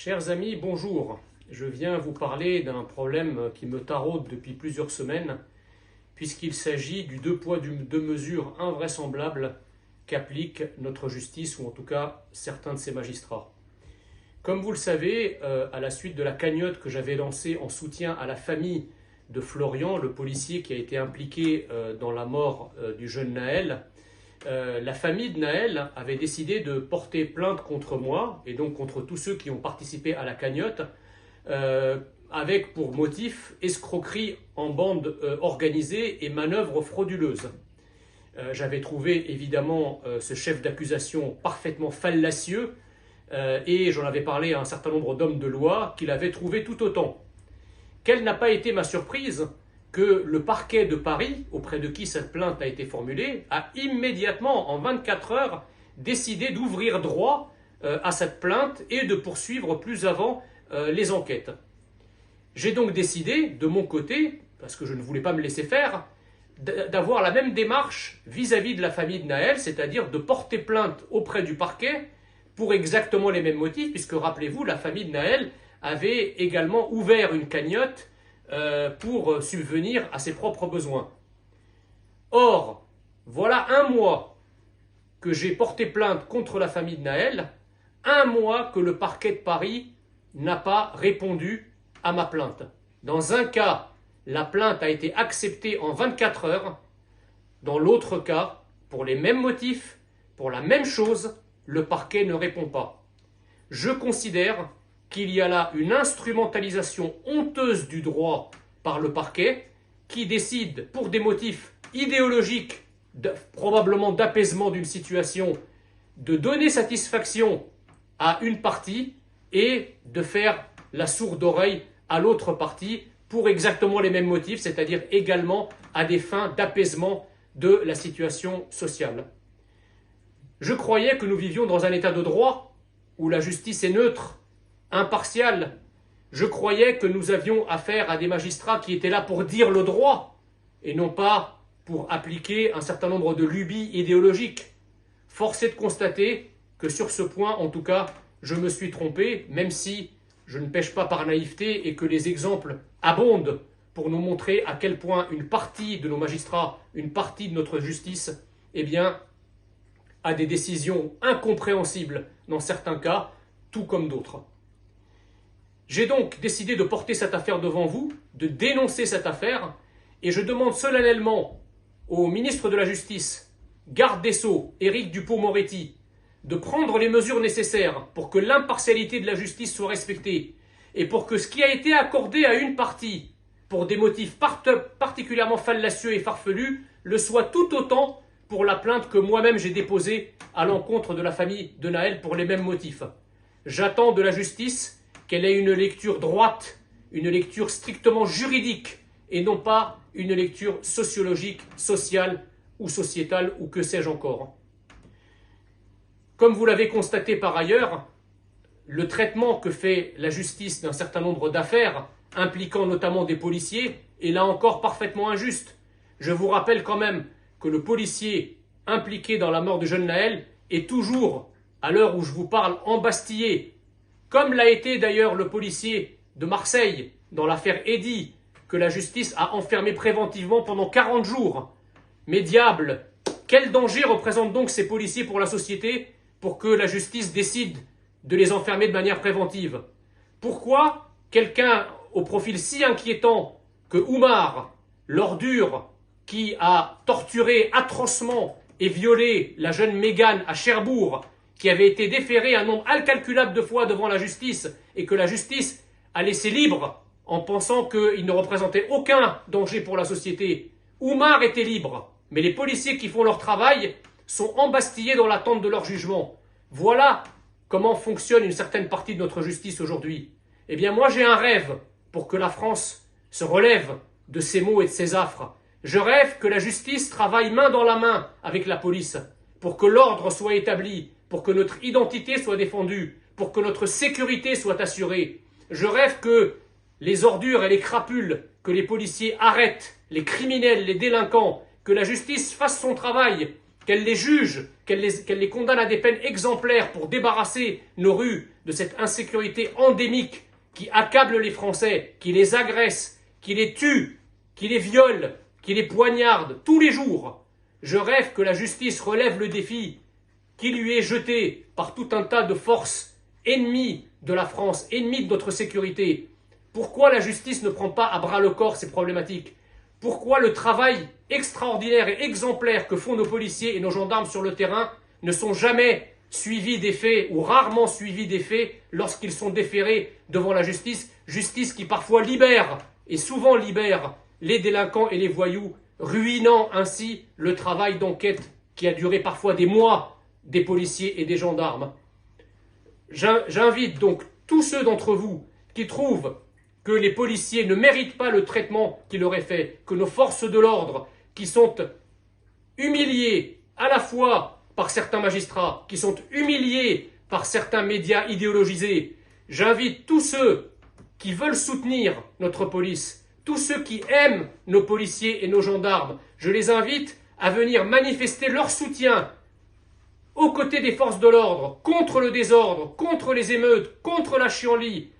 Chers amis, bonjour. Je viens vous parler d'un problème qui me taraude depuis plusieurs semaines, puisqu'il s'agit du deux poids, deux mesures invraisemblable qu'applique notre justice, ou en tout cas certains de ses magistrats. Comme vous le savez, à la suite de la cagnotte que j'avais lancée en soutien à la famille de Florian, le policier qui a été impliqué dans la mort du jeune Naël, la famille de Naël avait décidé de porter plainte contre moi et donc contre tous ceux qui ont participé à la cagnotte avec pour motif escroquerie en bande organisée et manœuvre frauduleuse. J'avais trouvé évidemment ce chef d'accusation parfaitement fallacieux et j'en avais parlé à un certain nombre d'hommes de loi qui l'avaient trouvé tout autant. Quelle n'a pas été ma surprise que le parquet de Paris, auprès de qui cette plainte a été formulée, a immédiatement, en 24 heures, décidé d'ouvrir droit à cette plainte et de poursuivre plus avant les enquêtes. J'ai donc décidé, de mon côté, parce que je ne voulais pas me laisser faire, d'avoir la même démarche vis-à-vis de la famille de Naël, c'est-à-dire de porter plainte auprès du parquet pour exactement les mêmes motifs, puisque, rappelez-vous, la famille de Naël avait également ouvert une cagnotte pour subvenir à ses propres besoins. Or, voilà un mois que j'ai porté plainte contre la famille de Naël, un mois que le parquet de Paris n'a pas répondu à ma plainte. Dans un cas, la plainte a été acceptée en 24 heures. Dans l'autre cas, pour les mêmes motifs, pour la même chose, le parquet ne répond pas. Je considère qu'il y a là une instrumentalisation honteuse du droit par le parquet qui décide, pour des motifs idéologiques, probablement d'apaisement d'une situation, de donner satisfaction à une partie et de faire la sourde oreille à l'autre partie pour exactement les mêmes motifs, c'est-à-dire également à des fins d'apaisement de la situation sociale. Je croyais que nous vivions dans un état de droit où la justice est neutre, impartial. Je croyais que nous avions affaire à des magistrats qui étaient là pour dire le droit et non pas pour appliquer un certain nombre de lubies idéologiques. Force est de constater que sur ce point, en tout cas, je me suis trompé, même si je ne pêche pas par naïveté et que les exemples abondent pour nous montrer à quel point une partie de nos magistrats, une partie de notre justice, a des décisions incompréhensibles dans certains cas, tout comme d'autres. J'ai donc décidé de porter cette affaire devant vous, de dénoncer cette affaire, et je demande solennellement au ministre de la Justice, garde des Sceaux, Éric Dupond-Moretti, de prendre les mesures nécessaires pour que l'impartialité de la justice soit respectée et pour que ce qui a été accordé à une partie pour des motifs particulièrement fallacieux et farfelus le soit tout autant pour la plainte que moi-même j'ai déposée à l'encontre de la famille de Naël pour les mêmes motifs. J'attends de la justice qu'elle ait une lecture droite, une lecture strictement juridique et non pas une lecture sociologique, sociale ou sociétale ou que sais-je encore. Comme vous l'avez constaté par ailleurs, le traitement que fait la justice d'un certain nombre d'affaires, impliquant notamment des policiers, est là encore parfaitement injuste. Je vous rappelle quand même que le policier impliqué dans la mort du jeune Naël est toujours, à l'heure où je vous parle, embastillé, comme l'a été d'ailleurs le policier de Marseille dans l'affaire Eddy, que la justice a enfermé préventivement pendant 40 jours. Mais diable, quel danger représentent donc ces policiers pour la société pour que la justice décide de les enfermer de manière préventive? Pourquoi quelqu'un au profil si inquiétant que Oumar, l'ordure qui a torturé atrocement et violé la jeune Mégane à Cherbourg, qui avait été déféré un nombre incalculable de fois devant la justice et que la justice a laissé libre en pensant qu'il ne représentait aucun danger pour la société. Oumar était libre, mais les policiers qui font leur travail sont embastillés dans l'attente de leur jugement. Voilà comment fonctionne une certaine partie de notre justice aujourd'hui. Eh bien moi j'ai un rêve pour que la France se relève de ces maux et de ces affres. Je rêve que la justice travaille main dans la main avec la police pour que l'ordre soit établi, pour que notre identité soit défendue, pour que notre sécurité soit assurée. Je rêve que les ordures et les crapules, que les policiers arrêtent, les criminels, les délinquants, que la justice fasse son travail, qu'elle les juge, qu'elle les condamne à des peines exemplaires pour débarrasser nos rues de cette insécurité endémique qui accable les Français, qui les agresse, qui les tue, qui les viole, qui les poignarde tous les jours. Je rêve que la justice relève le défi qui lui est jeté par tout un tas de forces ennemies de la France, ennemies de notre sécurité. Pourquoi la justice ne prend pas à bras le corps ces problématiques? Pourquoi le travail extraordinaire et exemplaire que font nos policiers et nos gendarmes sur le terrain ne sont jamais suivis des faits ou rarement suivis des faits lorsqu'ils sont déférés devant la justice, justice qui parfois libère et souvent libère les délinquants et les voyous, ruinant ainsi le travail d'enquête qui a duré parfois des mois des policiers et des gendarmes. J'invite donc tous ceux d'entre vous qui trouvent que les policiers ne méritent pas le traitement qui leur est fait, que nos forces de l'ordre, qui sont humiliées à la fois par certains magistrats, qui sont humiliés par certains médias idéologisés, j'invite tous ceux qui veulent soutenir notre police, tous ceux qui aiment nos policiers et nos gendarmes, je les invite à venir manifester leur soutien aux côtés des forces de l'ordre, contre le désordre, contre les émeutes, contre la chienlit.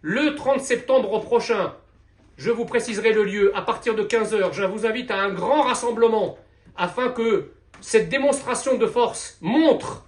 Le 30 septembre prochain, je vous préciserai le lieu, à partir de 15 h, je vous invite à un grand rassemblement afin que cette démonstration de force montre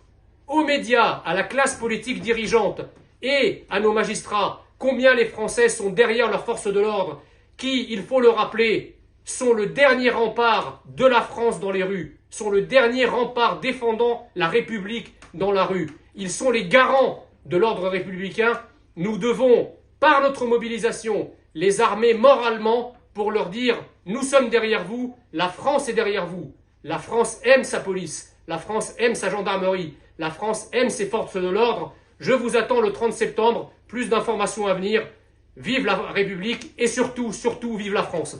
aux médias, à la classe politique dirigeante et à nos magistrats combien les Français sont derrière leurs forces de l'ordre qui, il faut le rappeler, sont le dernier rempart de la France dans les rues, sont le dernier rempart défendant la République dans la rue. Ils sont les garants de l'ordre républicain. Nous devons, par notre mobilisation, les armer moralement pour leur dire « Nous sommes derrière vous, la France est derrière vous. La France aime sa police, la France aime sa gendarmerie, la France aime ses forces de l'ordre. Je vous attends le 30 septembre, plus d'informations à venir. Vive la République et surtout, surtout, vive la France !»